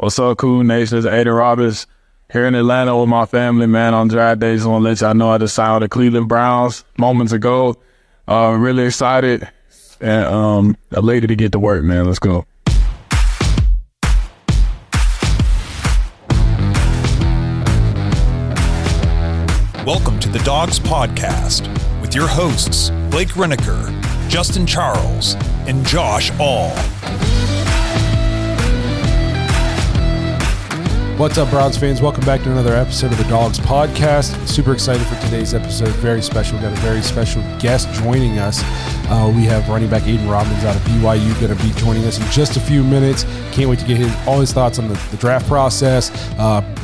What's up, Cool Nation? It's Aidan Robbins here in Atlanta with my family, man. On draft day, just want to let y'all know I just signed with the Cleveland Browns moments ago. Really excited and elated to get to work, man. Let's go. Welcome to the Dogs Podcast with your hosts, Blake Reneker, Justin Charles, and Josh All. What's up, Browns fans? Welcome back to another episode of the Dogs Podcast. Super excited for today's episode. Very special. We've got a very special guest joining us. We have running back Aidan Robbins out of BYU going to be joining us in just a few minutes. Can't wait to get all his thoughts on the draft process,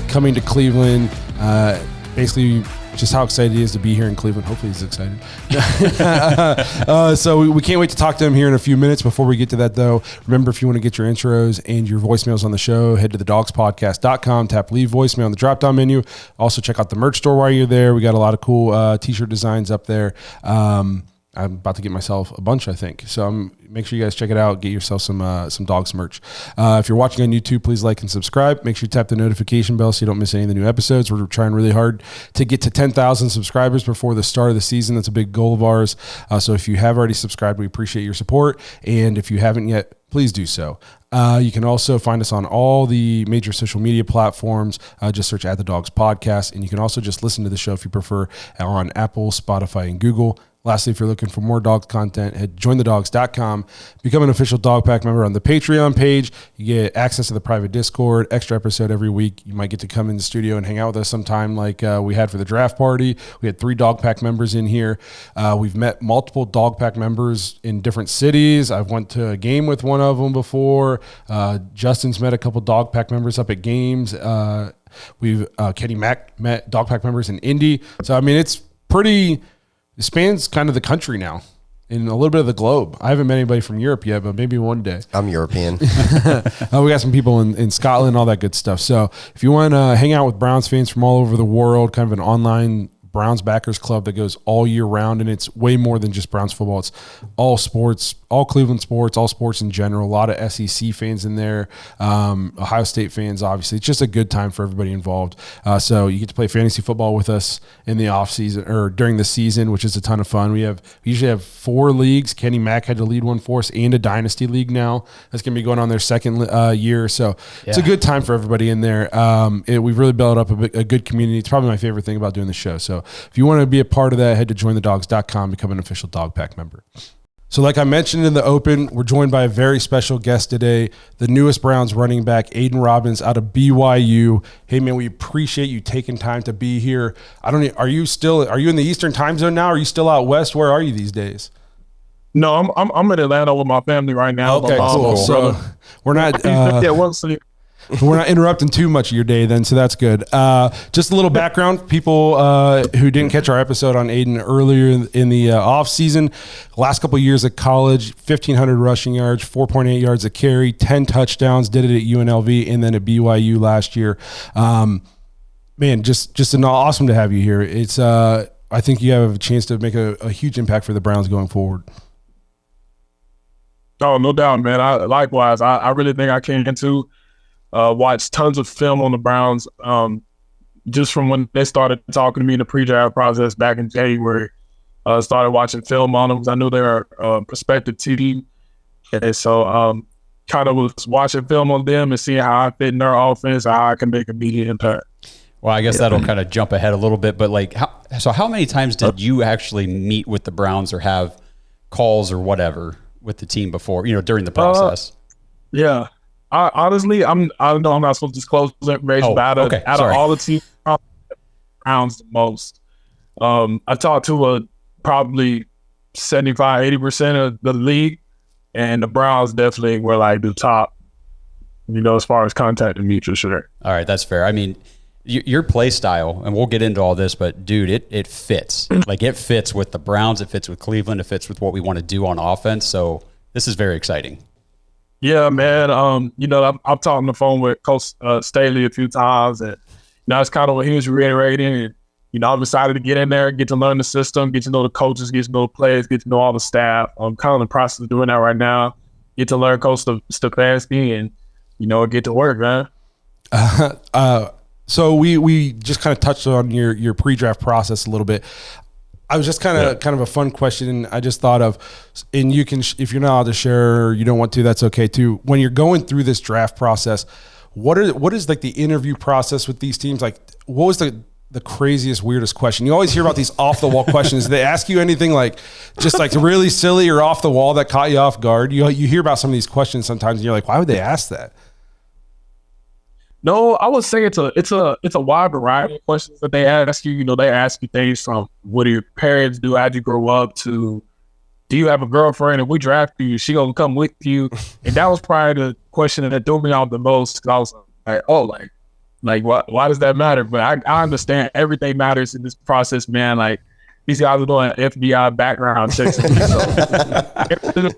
coming to Cleveland, basically just how excited he is to be here in Cleveland. Hopefully he's excited. So we can't wait to talk to him here in a few minutes. Before we get to that, though, remember, if you want to get your intros and your voicemails on the show, head to thedogspodcast.com, tap leave voicemail on the drop-down menu. Also, check out the merch store while you're there. We got a lot of cool T-shirt designs up there. I'm about to get myself a bunch, I think. So make sure you guys check it out. Get yourself some Dogs merch. If you're watching on YouTube, please like and subscribe. Make sure you tap the notification bell so you don't miss any of the new episodes. We're trying really hard to get to 10,000 subscribers before the start of the season. That's a big goal of ours. So if you have already subscribed, we appreciate your support. And if you haven't yet, please do so. You can also find us on all the major social media platforms. Just search at the Dogs Podcast. And you can also just listen to the show if you prefer on Apple, Spotify, and Google. Lastly, if you're looking for more Dogs content, head to jointhedogs.com. Become an official Dog Pack member on the Patreon page. You get access to the private Discord, extra episode every week. You might get to come in the studio and hang out with us sometime like we had for the draft party. We had 3 Dog Pack members in here. We've met multiple Dog Pack members in different cities. I've went to a game with one of them before. Justin's met a couple Dog Pack members up at games. Kenny Mack met Dog Pack members in Indy. So, I mean, it's pretty... It spans kind of the country now and a little bit of the globe. I haven't met anybody from Europe yet, but maybe one day. I'm European. We got some people in Scotland, all that good stuff. So if you want to hang out with Browns fans from all over the world, kind of an online Browns backers club that goes all year round, and it's way more than just Browns football. It's all sports, all Cleveland sports, all sports in general. A lot of SEC fans in there, Ohio State fans, obviously. It's just a good time for everybody involved. So you get to play fantasy football with us in the off season or during the season, which is a ton of fun. We usually have 4 leagues. Kenny Mack had to lead one for us, and a dynasty league now. That's going to be going on their second year. So It's a good time for everybody in there. We've really built up a good community. It's probably my favorite thing about doing the show. So if you want to be a part of that, head to jointhedogs.com, become an official Dog Pack member. So like I mentioned in the open, we're joined by a very special guest today, the newest Browns running back, Aidan Robbins out of BYU. Hey, man, we appreciate you taking time to be here. Are you in the Eastern time zone now? Are you still out west? Where are you these days? No, I'm in Atlanta with my family right now. Okay, cool. So we're not... We're not interrupting too much of your day then, so that's good. Just a little background. People who didn't catch our episode on Aidan earlier in the off season, last couple of years at college, 1,500 rushing yards, 4.8 yards a carry, 10 touchdowns, did it at UNLV and then at BYU last year. Man, just awesome to have you here. It's I think you have a chance to make a huge impact for the Browns going forward. Oh, no doubt, man. Likewise, I really think I came into watched tons of film on the Browns just from when they started talking to me in the pre-draft process back in January. Started watching film on them because I knew they were a prospective team. And so kind of was watching film on them and seeing how I fit in their offense, how I can make immediate impact. Well, I guess that'll kind of jump ahead a little bit, but how many times did you actually meet with the Browns or have calls or whatever with the team before, during the process? Yeah. Honestly, I know I'm not supposed to disclose information, but out of all the teams, Browns the most. I talked to probably 75-80% of the league, and the Browns definitely were like the top, as far as contacting me for sure. All right, that's fair. I mean, your play style, and we'll get into all this, but dude, it fits. Like it fits with the Browns, it fits with Cleveland, it fits with what we want to do on offense. So this is very exciting. Yeah, man. I've talked on the phone with Coach Staley a few times, and that's kind of what he was reiterating. And I'm excited to get in there, get to learn the system, get to know the coaches, get to know the players, get to know all the staff. I'm kind of in the process of doing that right now. Get to learn Coach Stefanski and get to work, man. So we just kind of touched on your pre-draft process a little bit. I was just kind of a fun question I just thought of, and you can, if you're not allowed to share or you don't want to, that's okay too. When you're going through this draft process, what is like the interview process with these teams? Like, what was the craziest, weirdest question? You always hear about these off the wall questions. Do they ask you anything like just like really silly or off the wall that caught you off guard? You hear about some of these questions sometimes and you're like, why would they ask that? No, I would say it's a wide variety of questions that they ask you. You know, they ask you things from what do your parents do, how'd you grow up, to do you have a girlfriend? If we draft you, she gonna come with you? And that was probably the question that threw me off the most, because I was like, oh, like why does that matter? But I understand everything matters in this process, man. Like, these guys are doing FBI background checks. Everything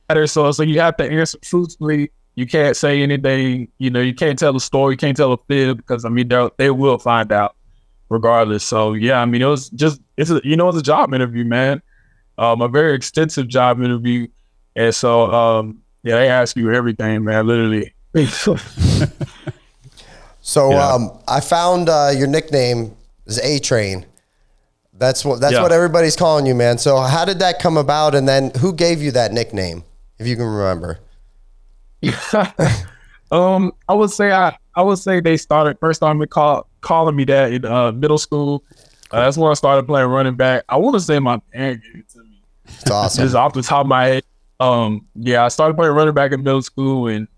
matters. So you have to answer truthfully. You can't say anything, you know, you can't tell a story, you can't tell a fib, because I mean, they will find out regardless. So yeah, I mean, it's a job interview, man. A very extensive job interview. And so, yeah, they ask you everything, man, literally. So I found your nickname is A-Train. That's what everybody's calling you, man. So how did that come about? And then who gave you that nickname, if you can remember? I would say they first started calling me that in middle school. That's when I started playing running back. I want to say my parent gave it to me. It's awesome. Just off the top of my head. I started playing running back in middle school, and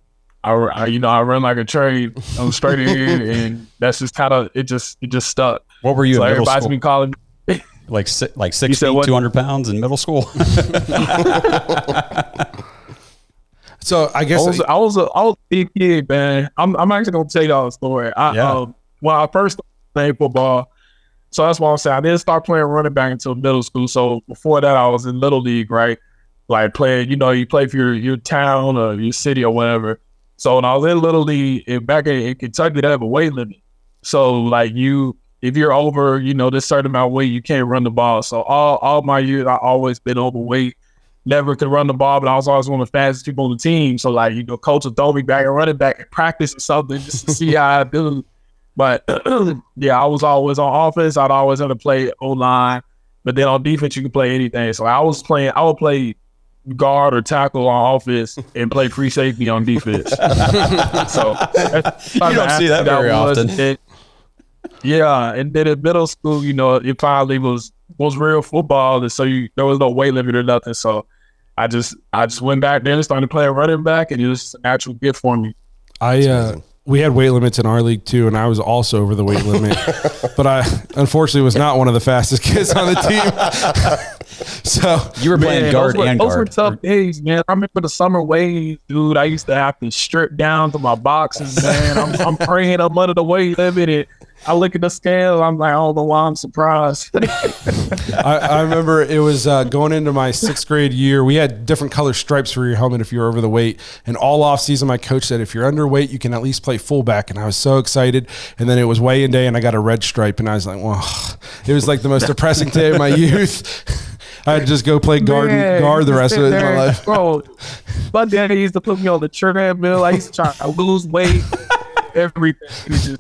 I run like a train. I'm straight in, and that's just kind of it just stuck. What were you in middle everybody's school? been calling me like 6 feet, 200 pounds in middle school. So I guess I was a big kid, man. I'm actually gonna tell y'all a story. When I first started playing football, so that's what I'm saying. I didn't start playing running back until middle school. So before that, I was in little league, right? Like playing, you play for your town or your city or whatever. So when I was in little league, back in Kentucky, they have a weight limit. So like if you're over, this certain amount of weight, you can't run the ball. So all my years, I always been overweight. Never could run the ball, but I was always one of the fastest people on the team. So like, coach would throw me back and running back and practice or something just to see how I do. But yeah, I was always on offense. I'd always have to play O-line, but then on defense, you can play anything. So I would play guard or tackle on offense and play free safety on defense. So you don't see that very often. And then in middle school, it finally was real football, and so there was no weight limit or nothing. So I just went back there and started playing running back, and it was a natural gift for me. We had weight limits in our league too, and I was also over the weight limit, but I unfortunately was not one of the fastest kids on the team. So you were playing guard and guard. Those were tough days, man. I remember the summer waves, dude. I used to have to strip down to my boxes, man. I'm praying I'm under the weight limit. And I look at the scale. I'm like, I don't know why I'm surprised. I remember it was going into my 6th grade year. We had different color stripes for your helmet if you were over the weight. And all off season, my coach said, if you're underweight, you can at least play fullback. And I was so excited. And then it was weigh-in day, and I got a red stripe. And I was like, well, it was like the most depressing day of my youth. I'd just go play guard the rest of my life. Bro, my daddy used to put me on the treadmill. I used to try to lose weight, everything.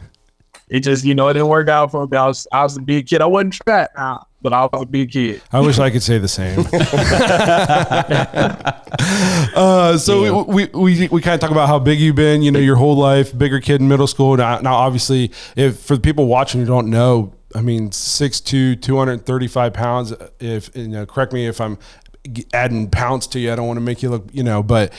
It just, it didn't work out for me. I was a big kid. I wasn't fat now, but I was a big kid. I wish I could say the same. So we kind of talk about how big you've been, your whole life, bigger kid in middle school. Now obviously, if for the people watching who don't know, I mean, 6'2", 235 pounds. If correct me if I'm adding pounds to you. I don't want to make you look, but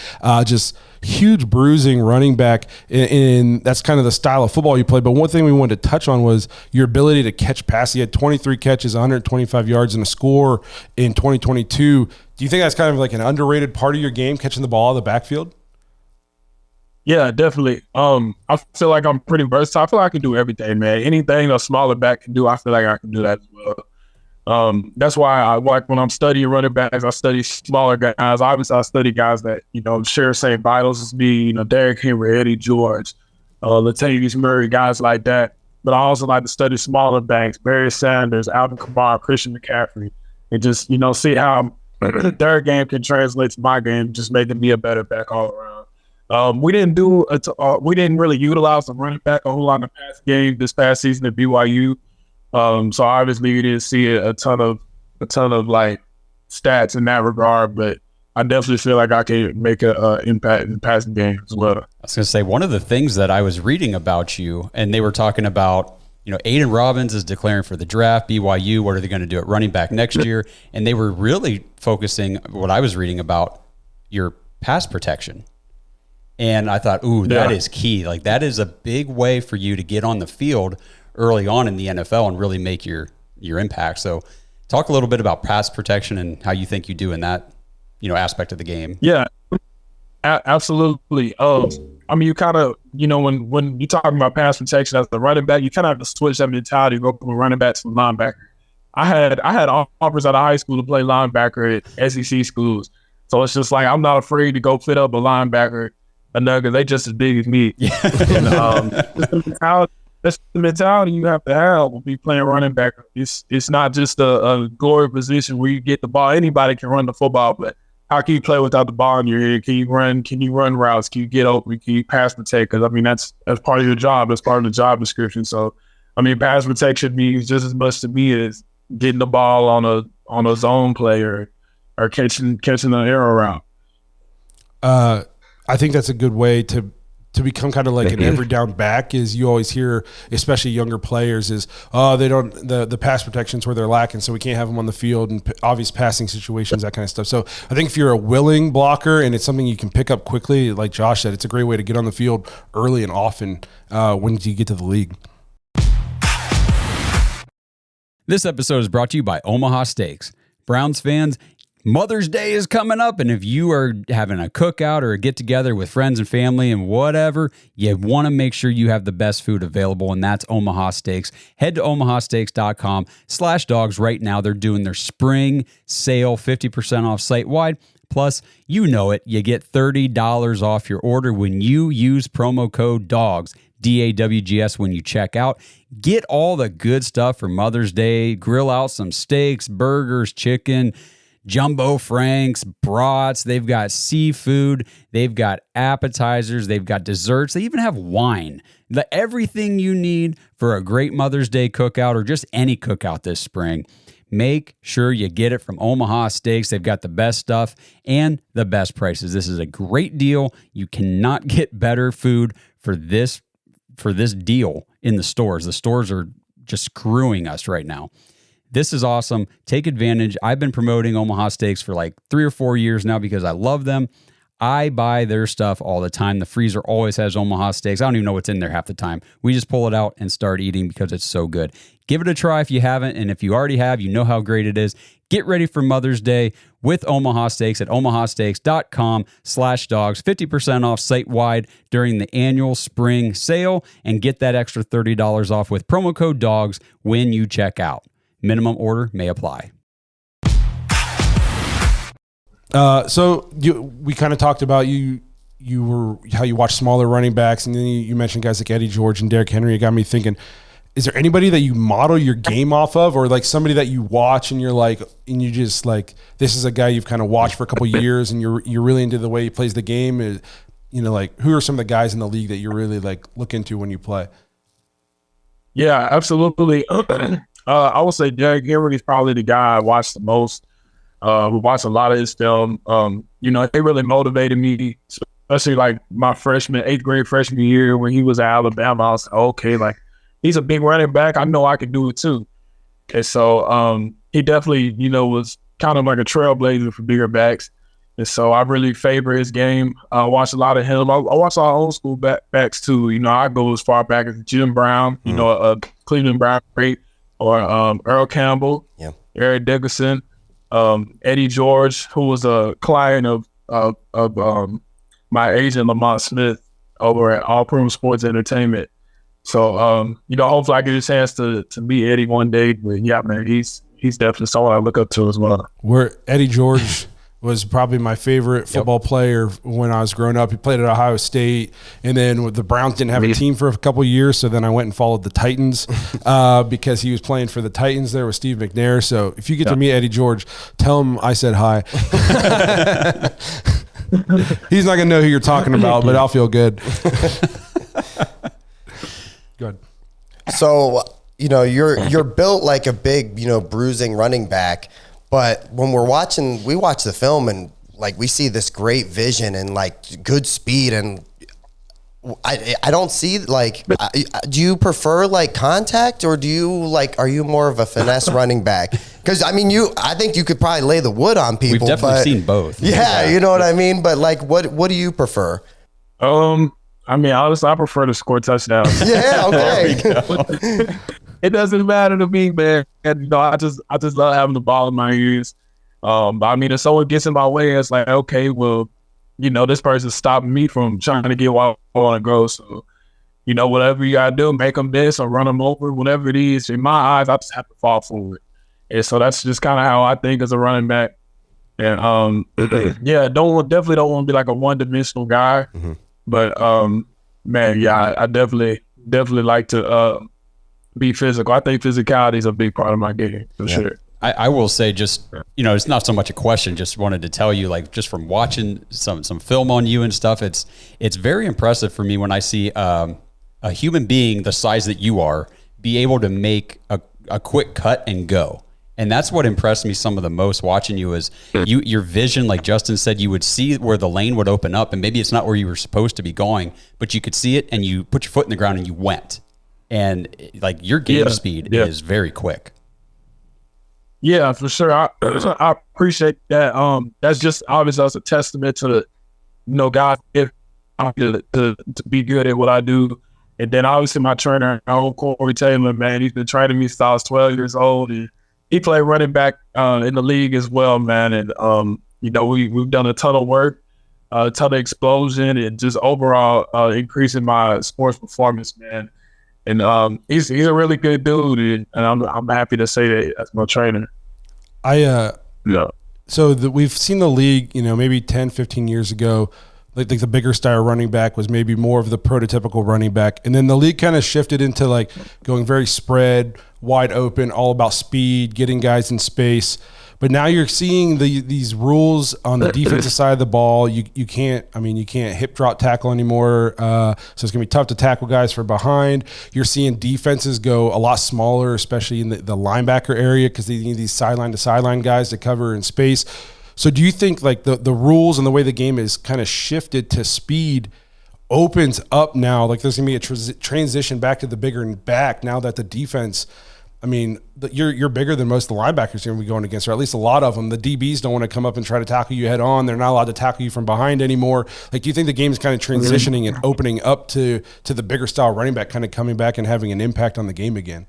just huge bruising running back. And that's kind of the style of football you play. But one thing we wanted to touch on was your ability to catch passes. You had 23 catches, 125 yards, and a score in 2022. Do you think that's kind of like an underrated part of your game, catching the ball out of the backfield? Yeah, definitely. I feel like I'm pretty versatile. I feel like I can do everything, man. Anything a smaller back can do, I feel like I can do that as well. That's why I like when I'm studying running backs, I study smaller guys. Obviously, I study guys that, share the same vitals as me, Derrick Henry, Eddie George, Latavius Murray, guys like that. But I also like to study smaller backs, Barry Sanders, Alvin Kamara, Christian McCaffrey, and just, see how their game can translate to my game, just making me a better back all around. We didn't really utilize the running back a whole lot in the pass game this past season at BYU. So obviously you didn't see a ton of like stats in that regard, but I definitely feel like I can make an impact in the passing game as well. I was going to say, one of the things that I was reading about you, and they were talking about, Aidan Robbins is declaring for the draft, BYU, what are they going to do at running back next year? And they were really focusing, what I was reading about, your pass protection. And I thought, that is key. Like, that is a big way for you to get on the field early on in the NFL and really make your impact. So talk a little bit about pass protection and how you think you do in that, aspect of the game. Yeah, absolutely. I mean, you kind of, when you're talking about pass protection as the running back, you kind of have to switch that mentality and go from a running back to a linebacker. I had offers out of high school to play linebacker at SEC schools. So it's just like, I'm not afraid to go fit up a linebacker because they just as big as me. Yeah. And, that's the mentality you have to have when you playing running back. It's not just a glory position where you get the ball. Anybody can run the football, but how can you play without the ball in your head? Can you run routes? Can you get open? Can you pass protect? Because, I mean, that's part of your job. That's part of the job description. So, I mean, pass protection means just as much to me as getting the ball on a zone play or catching an arrow route. I think that's a good way to become kind of like an every down back. Is you always hear, especially younger players, is they don't the pass protection's where they're lacking, so we can't have them on the field and obvious passing situations, that kind of stuff. So I think if you're a willing blocker and it's something you can pick up quickly, like Josh said, it's a great way to get on the field early and often when you get to the league. This episode is brought to you by Omaha Steaks. Browns fans, Mother's Day is coming up, and if you are having a cookout or a get-together with friends and family and whatever, you want to make sure you have the best food available, and that's Omaha Steaks. Head to omahasteaks.com/dogs right now. They're doing their spring sale, 50% off site-wide. Plus, you know it, you get $30 off your order when you use promo code DAWGS, DAWGS, when you check out. Get all the good stuff for Mother's Day. Grill out some steaks, burgers, chicken, jumbo franks, brats. They've got seafood. They've got appetizers. They've got desserts. They even have wine. Everything you need for a great Mother's Day cookout or just any cookout this spring. Make sure you get it from Omaha Steaks. They've got the best stuff and the best prices. This is a great deal. You cannot get better food for this deal in the stores. The stores are just screwing us right now. This is awesome. Take advantage. I've been promoting Omaha Steaks for like 3 or 4 years now because I love them. I buy their stuff all the time. The freezer always has Omaha Steaks. I don't even know what's in there half the time. We just pull it out and start eating because it's so good. Give it a try if you haven't, and if you already have, you know how great it is. Get ready for Mother's Day with Omaha Steaks at omahasteaks.com/dogs. 50% off site-wide during the annual spring sale, and get that extra $30 off with promo code DAWGS when you check out. Minimum order may apply. So we kind of talked about how you watch smaller running backs, and then you mentioned guys like Eddie George and Derrick Henry. It got me thinking, is there anybody that you model your game off of, or like somebody that you watch and you're like, and you just like, this is a guy you've kind of watched for a couple of years and you're really into the way he plays the game? Like, who are some of the guys in the league that you really like look into when you play? Yeah, absolutely. I would say Derrick Henry is probably the guy I watch the most. We watched a lot of his film. They really motivated me, especially like my 8th grade freshman year when he was at Alabama. I was like, okay, like, he's a big running back. I know I can do it too. And so he definitely, was kind of like a trailblazer for bigger backs. And so I really favor his game. I watch a lot of him. I watch our old school backs too. I go as far back as Jim Brown, Cleveland Brown great, or Earl Campbell, Eric Dickerson, Eddie George, who was a client of my agent Lamont Smith over at All Pro Sports Entertainment. So, hopefully I get a chance to meet Eddie one day. But yeah, man, he's definitely someone I look up to as well. Where Eddie George was probably my favorite football player when I was growing up. He played at Ohio State, and then the Browns didn't have a team for a couple of years, so then I went and followed the Titans because he was playing for the Titans there with Steve McNair. So if you get to meet Eddie George, tell him I said hi. He's not going to know who you're talking about, but I'll feel good. Good. So, you're built like a big, bruising running back. But when we watch the film and like we see this great vision and like good speed, and I don't see like, do you prefer like contact, or are you more of a finesse running back? Because I think you could probably lay the wood on people. We've definitely seen both. Yeah, you know what I mean? But like, what do you prefer? Honestly, I prefer to score touchdowns. Yeah, okay. It doesn't matter to me, man. And, I just love having the ball in my ears. If someone gets in my way, it's like, okay, well, this person's stopping me from trying to get where I want to go. So, whatever you got to do, make them miss or run them over, whatever it is. In my eyes, I just have to fall forward. And so that's just kind of how I think as a running back. And, definitely don't want to be like a one-dimensional guy. Mm-hmm. But, I definitely like to be physical. I think physicality is a big part of my game, for sure. I will say just, it's not so much a question, just wanted to tell you, like, just from watching some film on you and stuff, it's very impressive for me when I see a human being the size that you are be able to make a quick cut and go. And that's what impressed me some of the most watching you is your vision, like Justin said, you would see where the lane would open up, and maybe it's not where you were supposed to be going, but you could see it and you put your foot in the ground and you went. And like your game speed is very quick. Yeah, for sure. I appreciate that. That's just obviously that's a testament to the, God, if I'm to be good at what I do. And then obviously my trainer, our own Corey Taylor, man, he's been training me since I was 12 years old, and he played running back in the league as well, man. And we've done a ton of work, a ton of explosion, and just overall increasing my sports performance, man. And he's a really good dude, and I'm happy to say that as my trainer. So we've seen the league, maybe 10, 15 years ago, like the bigger style running back was maybe more of the prototypical running back. And then the league kind of shifted into like going very spread, wide open, all about speed, getting guys in space. But now you're seeing these rules on the defensive side of the ball. You can't hip drop tackle anymore. So it's gonna be tough to tackle guys from behind. You're seeing defenses go a lot smaller, especially in the linebacker area, because they need these sideline to sideline guys to cover in space. So do you think like the rules and the way the game is kind of shifted to speed opens up now? Like there's gonna be a transition back to the bigger and back now that the defense. You're bigger than most of the linebackers you're going to be going against, or at least a lot of them. The DBs don't want to come up and try to tackle you head on. They're not allowed to tackle you from behind anymore. Like, do you think the game is kind of transitioning and opening up to the bigger style running back kind of coming back and having an impact on the game again?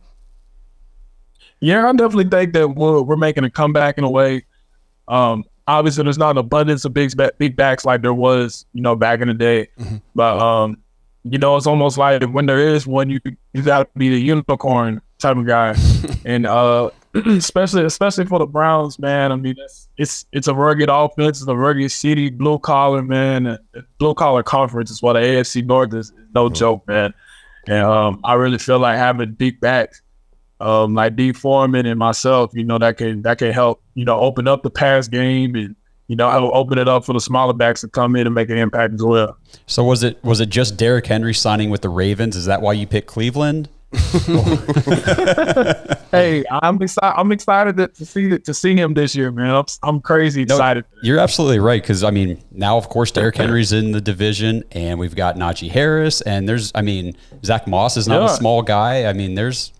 Yeah, I definitely think that we're making a comeback in a way. Obviously, there's not an abundance of big backs like there was, back in the day. Mm-hmm. But, it's almost like when there is one, you got to be the unicorn type of guy. And especially for the Browns, man, it's a rugged offense, it's a rugged city, blue collar, man. Blue collar conference is what the AFC North is no joke, man. And I really feel like having big backs like D Foreman and myself, that can help, open up the pass game and help open it up for the smaller backs to come in and make an impact as well. So was it just Derrick Henry signing with the Ravens? Is that why you picked Cleveland? Hey, I'm excited to see him this year, man. I'm crazy excited. No, you're absolutely right, because now of course Derrick Henry's in the division, and we've got Najee Harris, and Zach Moss is not a small guy. There's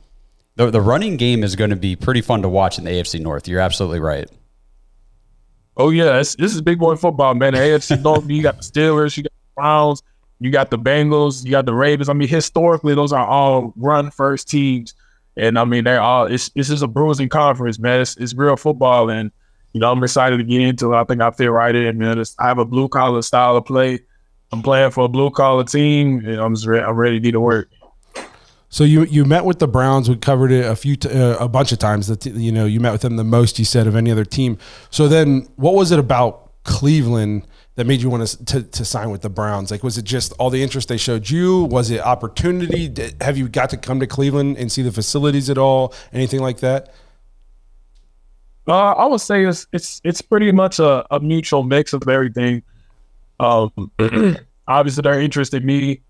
the running game is going to be pretty fun to watch in the AFC North. You're absolutely right. Oh yeah, this is big boy football, man. The AFC North, you got the Steelers, you got the Browns. You got the Bengals, you got the Ravens. Historically, those are all run-first teams. And, they're all – it's just a bruising conference, man. It's real football. And, I'm excited to get into it. I think I fit right in, man. I have a blue-collar style of play. I'm playing for a blue-collar team, and I'm ready to do the work. So you met with the Browns. We covered it a bunch of times. You met with them the most, you said, of any other team. So then what was it about Cleveland that made you want to sign with the Browns? Like, was it just all the interest they showed you? Was it opportunity? Have you got to come to Cleveland and see the facilities at all? Anything like that? I would say it's pretty much a mutual mix of everything. Obviously, they're interested in me,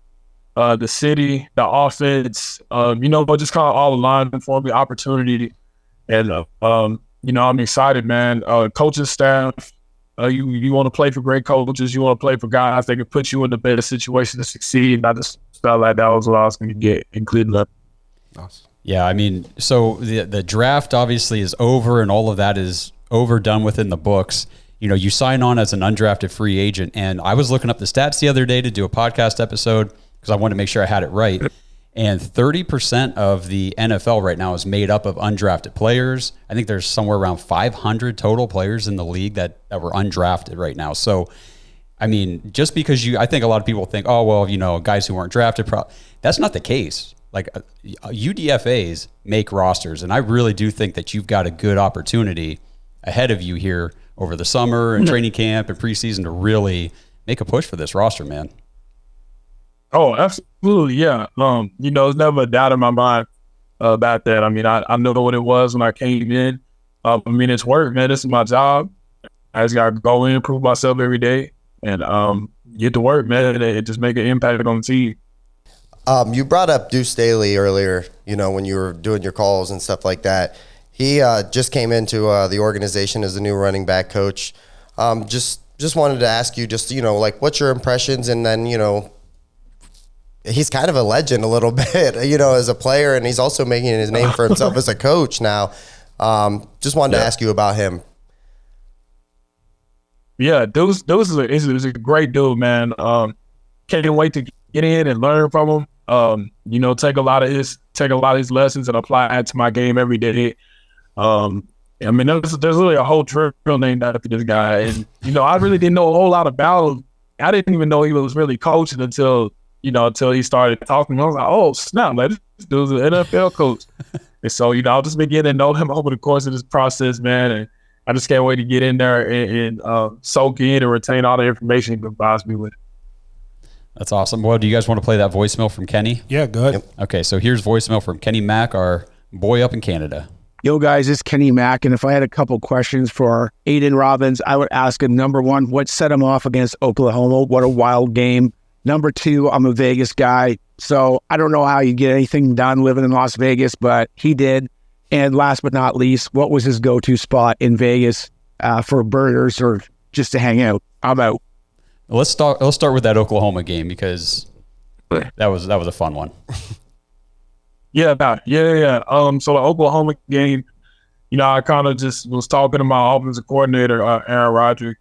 the city, the offense, but just kind of all aligned for me, opportunity. And, I'm excited, man. Coaching staff, you want to play for great coaches. You want to play for guys that can put you in the better situation to succeed. And I just felt like that was what I was going to get in Cleveland. Nice. Yeah, I mean, so the draft obviously is over and all of that is overdone within the books. You sign on as an undrafted free agent. And I was looking up the stats the other day to do a podcast episode because I wanted to make sure I had it right. And 30% of the NFL right now is made up of undrafted players. I think there's somewhere around 500 total players in the league that were undrafted right now. So, I mean, just because I think a lot of people think, oh, well, guys who weren't drafted, that's not the case. Like UDFAs make rosters. And I really do think that you've got a good opportunity ahead of you here over the summer and training camp and preseason to really make a push for this roster, man. Oh, absolutely, yeah. There's never a doubt in my mind about that. I mean, I know what it was when I came in. It's work, man. This is my job. I just got to go in, prove myself every day, and get to work, man, and just make an impact on the team. You brought up Deuce Staley earlier, when you were doing your calls and stuff like that. He just came into the organization as the new running back coach. Just wanted to ask you what's your impressions, and then, he's kind of a legend a little bit, as a player, and he's also making his name for himself as a coach now. Just wanted to ask you about him. Yeah, Deuce is a great dude, man. Can't wait to get in and learn from him. Take a lot of his lessons and apply it to my game every day. There's really a whole trail named after this guy, and I really didn't know a whole lot about him. I didn't even know he was really coaching until he started talking. I was like, oh snap, like this dude's an NFL coach. And so I'll just begin to know him over the course of this process, man. And I just can't wait to get in there and soak in and retain all the information he provides me with. That's awesome. Well, do you guys want to play that voicemail from Kenny? Yeah, go ahead. Yep. Okay, so here's voicemail from Kenny Mack, our boy up in Canada. Yo, guys, it's Kenny Mack, and if I had a couple questions for Aidan Robbins, I would ask him, number one, what set him off against Oklahoma? What a wild game. Number two, I'm a Vegas guy, so I don't know how you get anything done living in Las Vegas, but he did. And last but not least, what was his go-to spot in Vegas for burgers or just to hang out? I'm out. Let's start with that Oklahoma game because that was a fun one. Yeah. So the Oklahoma game, I kind of just was talking to my offensive coordinator, Aaron Roderick,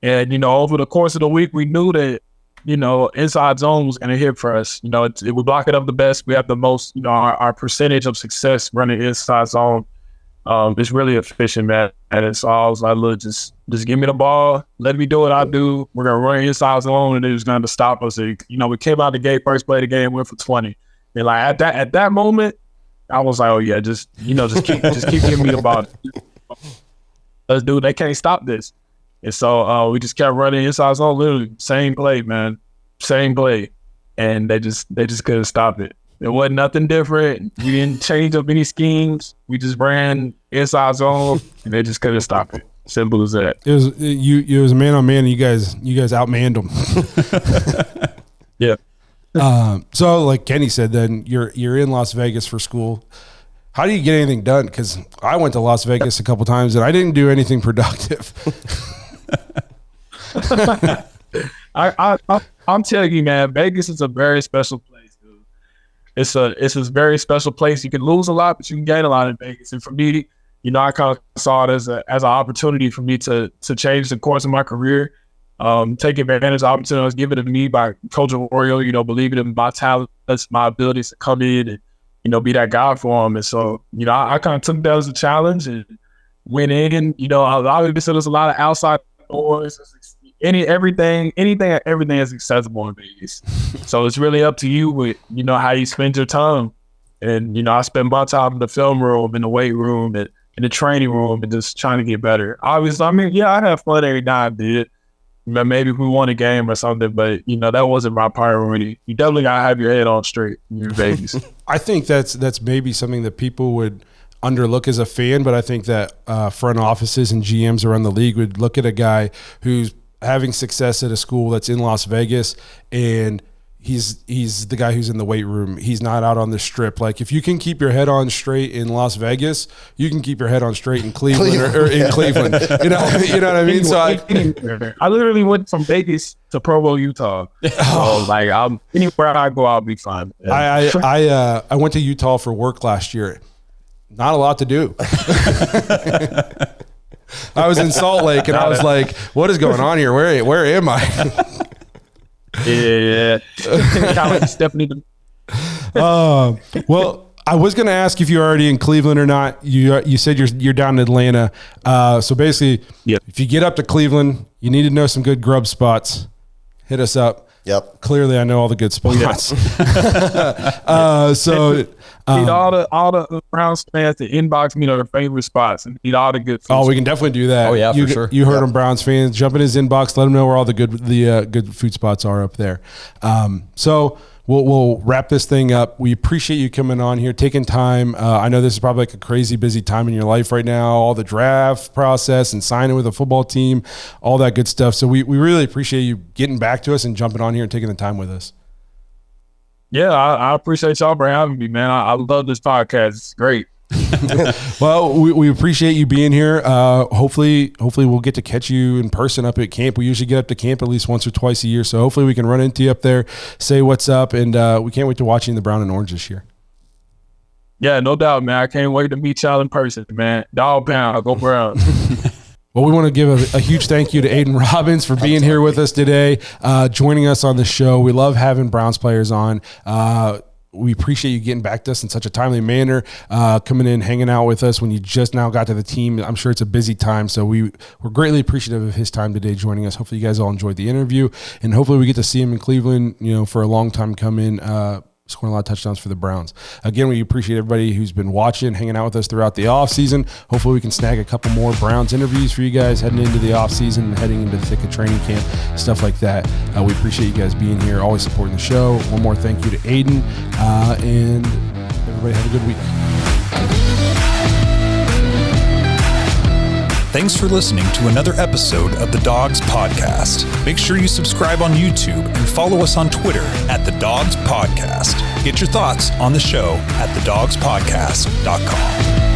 and over the course of the week, we knew that inside zone was going to hit for us. We block it up the best. We have the most. Our percentage of success running inside zone is really efficient, man. And so I was like, look, just give me the ball, let me do what I do. We're gonna run inside zone, and it's going to stop us. We came out the gate, first play of the game, went for 20. And like at that moment, I was like, oh yeah, just keep giving me the ball. Let's do it. They can't stop this. And so we just kept running inside zone, literally same play, man, same play, and they just couldn't stop it. It wasn't nothing different. We didn't change up any schemes. We just ran inside zone, and they just couldn't stop it. Simple as that. It was a man on man, and you guys outmanned them. Yeah. So like Kenny said, then you're in Las Vegas for school. How do you get anything done? Because I went to Las Vegas a couple times and I didn't do anything productive. I'm telling you, man, Vegas is a very special place, dude. It's a very special place. You can lose a lot, but you can gain a lot in Vegas. And for me, I kind of saw it as an opportunity for me to change the course of my career. Take advantage of the opportunity that was given to me by Coach Arroyo, believing in my talents, my abilities to come in and, be that guy for him. And so, I kind of took that as a challenge and went in. Obviously there's a lot of outside doors. Anything is accessible in Vegas. So it's really up to you with, how you spend your time. And, I spend my time in the film room, in the weight room, and in the training room, and just trying to get better. Obviously, I have fun every time I did. Maybe we won a game or something, but that wasn't my priority. You definitely gotta have your head on straight in your Vegas. I think that's maybe something that people would underlook as a fan, but I think that front offices and GMs around the league would look at a guy who's having success at a school that's in Las Vegas, and he's the guy who's in the weight room. He's not out on the strip. Like, if you can keep your head on straight in Las Vegas, you can keep your head on straight in Cleveland or in Cleveland. You know what I mean? So I literally went from Vegas to Provo, Utah. So, like, anywhere I go, I'll be fine. I went to Utah for work last year. Not a lot to do. I was in Salt Lake, and I was like, what is going on here? Where am I? Yeah. Kind of like Stephanie. Well, I was going to ask if you're already in Cleveland or not. You said you're down in Atlanta. So basically, if you get up to Cleveland, you need to know some good grub spots. Hit us up. Yep. Clearly, I know all the good spots. Need all the Browns fans to inbox me their favorite spots and need all the good food. Oh, we can definitely do that. Oh, yeah, for sure. You heard them, Browns fans. Jump in his inbox. Let him know where all the good food spots are up there. So we'll wrap this thing up. We appreciate you coming on here, taking time. I know this is probably like a crazy busy time in your life right now, all the draft process and signing with a football team, all that good stuff. So we really appreciate you getting back to us and jumping on here and taking the time with us. Yeah, I appreciate y'all for having me, man. I love this podcast. It's great. Well, we appreciate you being here. Hopefully we'll get to catch you in person up at camp. We usually get up to camp at least once or twice a year. So hopefully we can run into you up there, say what's up, and we can't wait to watch you in the brown and orange this year. Yeah, no doubt, man. I can't wait to meet y'all in person, man. Dog pound, go Browns. Well, we want to give a huge thank you to Aidan Robbins for being here with us today, joining us on the show. We love having Browns players on. We appreciate you getting back to us in such a timely manner, coming in, hanging out with us when you just now got to the team. I'm sure it's a busy time, so we're greatly appreciative of his time today joining us. Hopefully you guys all enjoyed the interview, and hopefully we get to see him in Cleveland, for a long time coming, scoring a lot of touchdowns for the Browns. Again, we appreciate everybody who's been watching, hanging out with us throughout the offseason. Hopefully we can snag a couple more Browns interviews for you guys heading into the offseason and heading into the thick of training camp, stuff like that. We appreciate you guys being here, always supporting the show. One more thank you to Aidan, and everybody have a good week. Thanks for listening to another episode of the Dogs Podcast. Make sure you subscribe on YouTube and follow us on Twitter at The Dogs Podcast. Get your thoughts on the show at thedogspodcast.com.